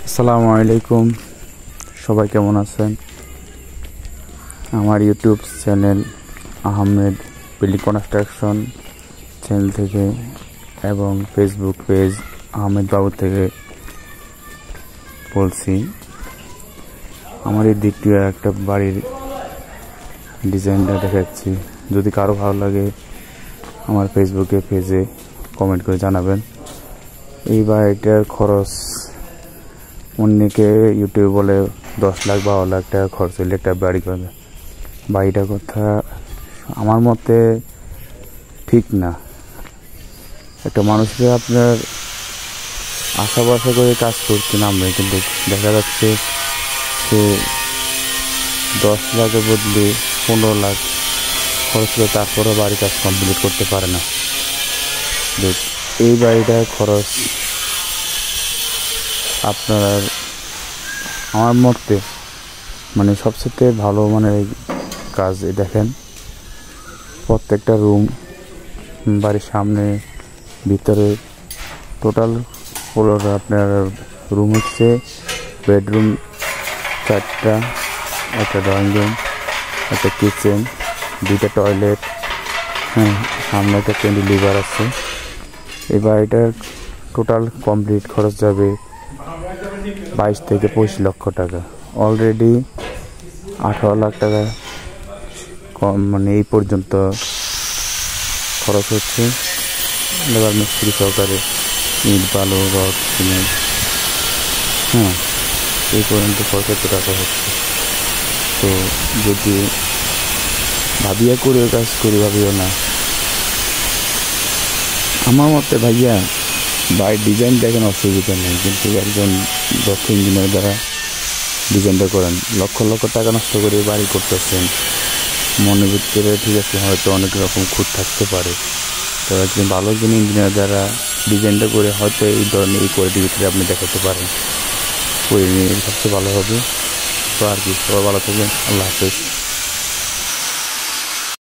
আসসালামু আলাইকুম, সবাই কেমন আছেন? আমার YouTube channel Ahmed building construction channel থেকে এবং ফেসবুক পেজ আহমেদ বাবু থেকে বলছি। আমার এই দ্বিতীয় একটা বাড়ির ডিজাইনটা দেখাচ্ছি। যদি কারো ভালো লাগে আমার ফেসবুকে পেজে কমেন্ট করে জানাবেন। এই বাড়িটার খরচ অনেকে ইউটিউবে বলে 10 লাখ 12 লাখ টাকা খরচ হলে একটা বাড়ি করবে। বাড়িটার কথা আমার মতে ঠিক না। একটা মানুষকে আপনার আশা ভরসা করে কাজ করতে নামবে, কিন্তু দেখা যাচ্ছে সে 10 লাখের বদলে 15 লাখ খরচ করে তারপরেও বাড়ির কাজ কমপ্লিট করতে পারে না। এই বাড়িটার খরচ আপনার আমার মতে সবচেয়ে ভালো কাজ দেখেন। প্রত্যেকটা রুম, বাড়ির সামনে ভিতরে টোটাল ফ্লোর আপনার রুম হচ্ছে বেডরুম 4টা, একটা ড্রয়িং রুম, একটা কিচেন, 2টা টয়লেট, সামনে একটা ক্যান্টিলিভার আছে। এই বাড়িটার টোটাল কমপ্লিট খরচ যাবে 22 থেকে 25 লক্ষ টাকা। অলরেডি 18 লাখ টাকা এই পর্যন্ত খরচ হচ্ছে। লেবার মিস্ত্রি সহকারে ইট বালু রড সিমেন্ট, এই পর্যন্ত খরচ এত টাকা হচ্ছে। তো যদি ভাবিয়া করে কাজ করি, ভাবিও না। আমার মতে ভাইয়া বাড়ির ডিজাইন দেখেন, অসুবিধা নেই, কিন্তু একজন দক্ষ ইঞ্জিনিয়ার দ্বারা ডিজাইনটা করেন। লক্ষ লক্ষ টাকা নষ্ট করে বাড়ি করতেছেন, মনের ভিতরে ঠিক আছে হয়তো অনেক রকম খুঁত থাকতে পারে, তো একজন ভালো একজন ইঞ্জিনিয়ার দ্বারা ডিজাইনটা করে হয়তো এই ধরনের এই কোয়ালিটির ভিতরে আপনি দেখাতে পারেন, করে নিয়ে সবচেয়ে ভালো হবে। তো আর কি, সবাই ভালো থাকবেন। আল্লাহ হাফেজ।